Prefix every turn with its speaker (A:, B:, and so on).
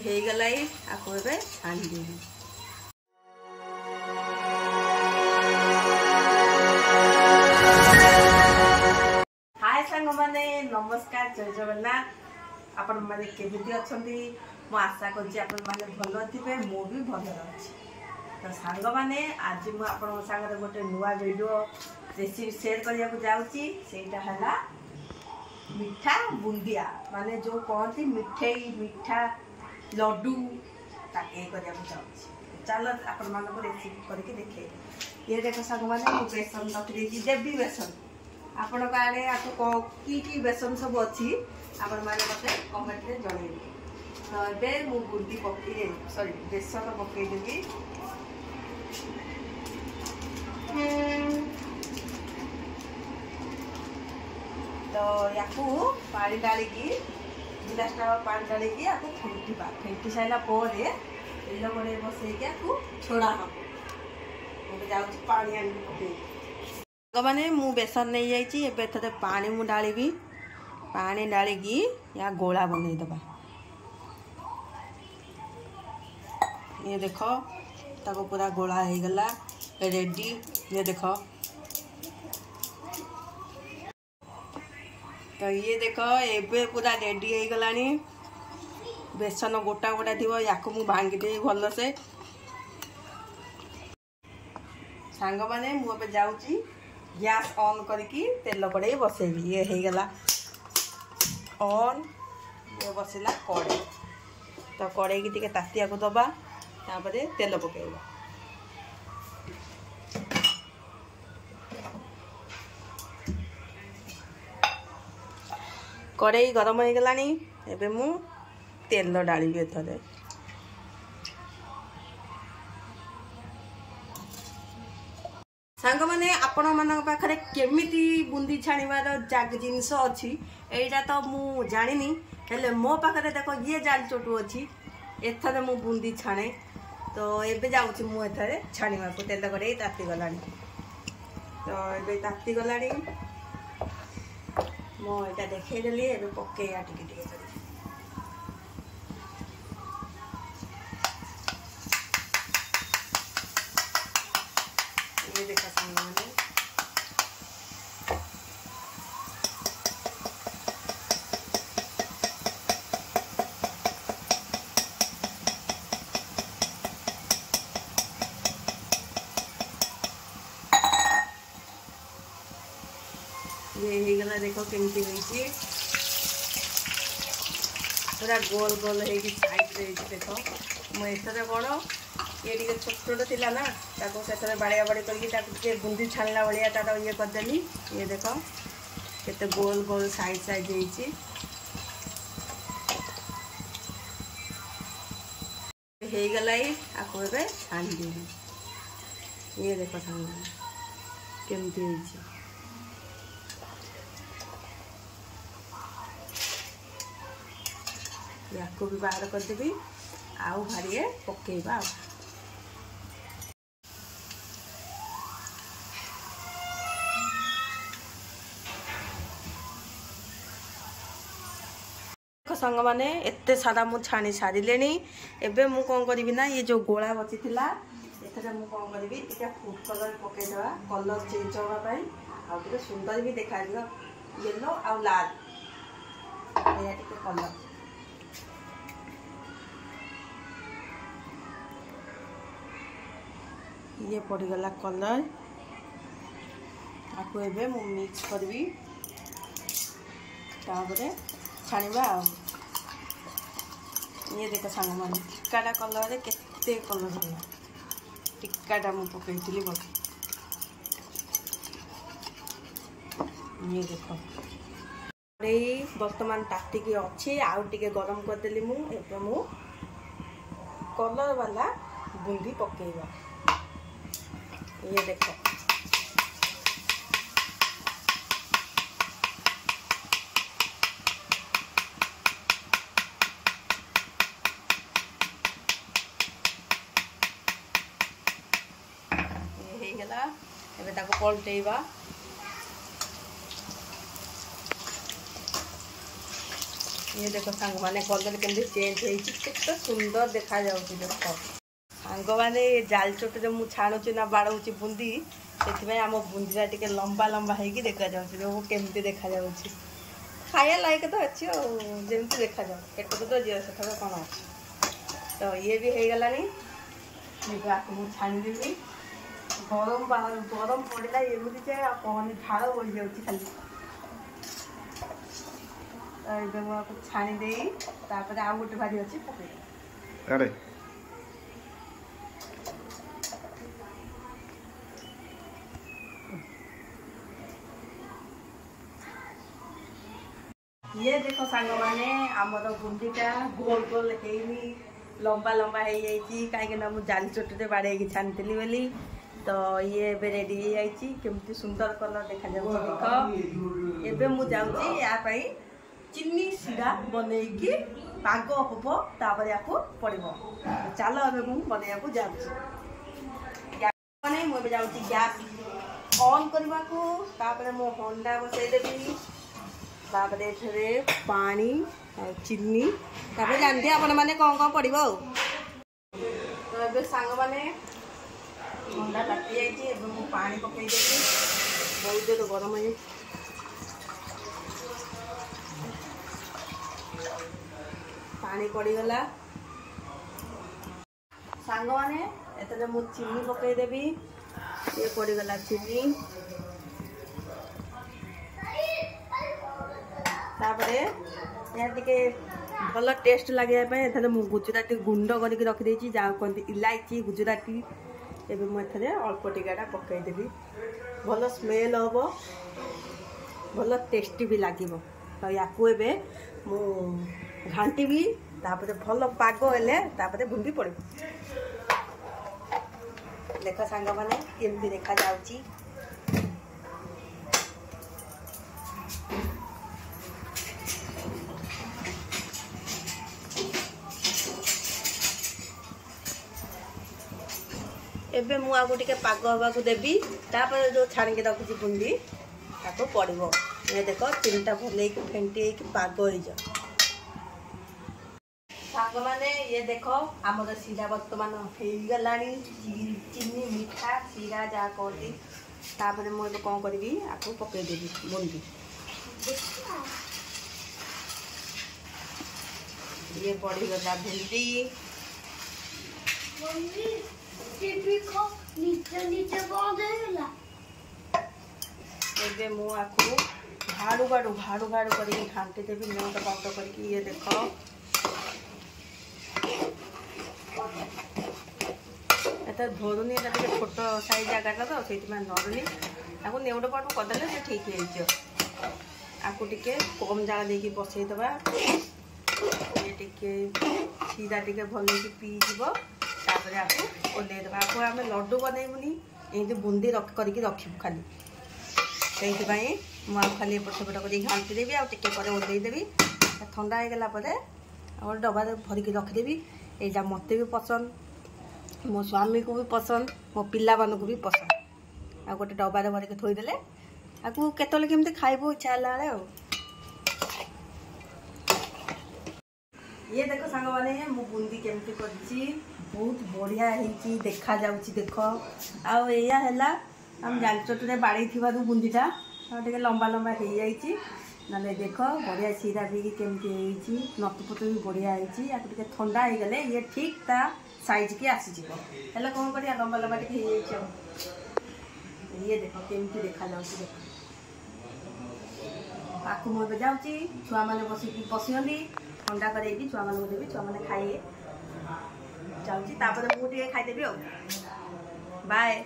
A: हे गलाई आपको एबे छाणी देबी। हाय सांग माने नमस्कार जय जगन्नाथ। आपण माने केमिति अछंती मो आशा करछि आपण माने भलो थिबे मो भी भलो अछि। तो सांग माने आज मु आपण संगे गोटे नुवा वीडियो रेसिपी शेयर करिया को जाउछि। सेटा हला मिठा बुंदिया माने जो कहती मिठाई मिठा लड्डू ताके करिया को जाउछि। चलो आपण मान को रेसिपी करके देखे। ये देखो सांग माने मु बेसन रखि दी देबी बेसन आपण गाड़े आपको की बेसन सब अच्छी आपण माने मते कमेंट रे जणेबे। तो बे मु बुंदी पके सॉरी बेसन पके देबी। तो याकू पानी डाली की गिलास पानी डाली की आपको फेंटा फेंटी सारा पर तेल बड़े बसैकी आपको छोड़ा हम जाऊँ पानी आगे मैंने मु बेसन नहीं जाइए पानी मु डाली पानी डाली या गोला बनई दबा। ये देखो ताको पूरा गोला हो गला रेडी। ये देखो तो ये देखो एबे पूरा रेडी हो गलानी। बेसन गोटा गोटा थी या भांगी दे भल से सांग माने मुझे जाऊँगी गैस ऑन करके तेल कड़े बसैबी। ये हो गला ऑन ये बसला कड़े। तो कड़े की टिके तातिया को दबा तापरे तेल पकेबा। कड़े गरम हो गलानी। एबे मु तेल डाली एथरे सांग माने आपण मान पाखरे केमिति बुंदी छाणीबार जाग जिनस अच्छी एटा तो मु जानिनी हेले मो पाखरे देखो ये जाल चोटू अच्छी एथरे मु बुंदी छाणे। तो एबे जाउछि मु एथरे छाणीबा को तेल करे ताती गलानी। तो एबे ताती गलानी मो एटा देखै देली एबे पकेया टिके टिके करी। ये देखा सांग माने ये हो गला। देखो केमती होइछि पूरा गोल गोल होइछि साइड रे। देखो मु एथरे कोन ये टिके छोट छोट थिला ना ताको सेथरे बाड़िया बाड़ी करके ताको के बुंदी छानला बलिया तार ये कर देली। ये देखो केते गोल गोल साइड साइड होइछि। हे गलाई आपको एबे छानी देबी। ये देखो सांग केमती होइछि। याको भी बाहर कर देबी आउ भारी पकेबा। सांग माने एते सारा मु छाणी सारिले। एबे मु कौन करी ना ये जो गोला बची थिला एथरे मु कौन करी टिके फूड कलर पके देबा कलर चेंज होगा पाई आ टिके सुंदर भी देखा दियो येलो आ लाल ये टिके कलर। ये पड़गला कलर आपको एबे मु मिक्स करबी तापरे छाणीबा। ये देखो सांग माने टिक्काटा कलर रे केते कलर है टिक्काटा मु पकईली बस। ये देखो बर्तमान तातिकी अच्छी आउ टिके गरम करदेली मु एबे मु कलर वाला बुंदी पकेबा। ये देखो ये हो गला। एबे ताको पलटेबा। ये देख सांग मैंने कलर केमती चेंज होते सुंदर देखा जाऊँगी देख सांग मैंने जाल चोट जो मुझे छाणुची ना बाड़ौची बुंदी से आम बुंदीटा टे लंबा लंबा होगी देखा जामती देखा खाया लायक तो अच्छी जमी देखा जाओ पेट तो जी से कौन अच्छे तो ये भी हो गलानी मुझे छाणीदेवी गरम गरम पड़ा एमती जाए कौन झाड़ बढ़ी जाऊँगी खाली तो ये छाणीदे आउ गोटे भाजी अच्छी पकड़ ये देखो सांग मैंने आमर बुंदीटा गोल गोल है लंबा लंबा हो कहीं मुझे जाली चोटे बाड़े छानी बोली तो ये रेडी हो जाती सुंदर कलर देखा देख एबे मु जाऊँगी यापाई चिन्नी सीरा बनईकी पाग हम तापर या पड़ो चलो ए बनया जाऊँगी मुझे जाऊँगी गैस ऑन करने को मो हंडा बसईदेवी एठरे पानी चीनी जानते आपण मैंने कौन कौन पड़ो तो ये सांग मैंने अंडा ताती जाइए पानी पकईदेवी बहुत जोर गरम है पानी पड़गला सांग मैंने एतरे मु चीनी पकईदेवी ये पड़गला चीनी तापरे यार टिके भल टेस्ट लगे मु गुजराती गुंड करके रखी जहाँ कहते इलायची गुजराती एवं मुझे अल्प टिकाटा पकईदेवी भल स्मेल हम भल टेस्टी भी लगे तो या मु घाटी भी भल पाग हेले बुंदी पड़ देख सांग मैंने केमती देखा जाऊँगी एबे मु आगो टिके पाग हवाक देवी तापर जो छाणी रखी बुंदी ताको पड़ो ये देख तीन टा भल फेंटी पाग हो जाओ सांग मैंने ये देख आम सीरा बर्तमान हो गला चीनी मीठा सीरा जहाँ कहती तापर मुझे कौन करी आपको पकईदेवी बुंदी ये पड़गला भिंडी मु आपको घाड़ू घाड़ू घाड़ू घाड़ू कर घाटी देवी नोट बंद करके ये देख एत धरुनी छोट साइज जगटा तो से धरुनी आपको नेउट पाट करदे से ठीक है आपको टिके कम जागा देकी बसईदबा ये टिके सीरा टिके भल पीज तापर आपको ओल्लैदबा आपको आम लड्डू बनईबुनी ये बुंदी करके रखू खाली से मुझे खाली एपट सेपट कर घाटी देवी आगे ओल्लैदेवी ठंडा हो गला डबा भरिक रखिदेवी यहाँ मत भी पसंद मो स्वामी को भी पसंद मो पिला मानक भी पसंद आ गोटे डबा भरिक थोईदे आपको केतले केमती खाइबू इच्छा है ये देखो सांग मैंने मु बुंदी केमती करची बहुत बढ़िया है देखा जाऊँगी देख आया हम जाल चोटे बाड़े थी बुंदीटा टे लंबा लंबा हो जाइए ना देख बढ़िया सीरा भी केमती नतुपत भी बढ़िया है ठंडा हो गले ये ठीक ता साइज की आसीज कौन कर लंबा लंबा टे ये देख केमती देखा जाऊँगी आपको मुझे जाऊँगी छुआ मैंने बसिक बसती ठंडा करेगी छुआ मान देवी छुआ मैंने खाइए जाऊँगी मुझे खाईदेवी बाय।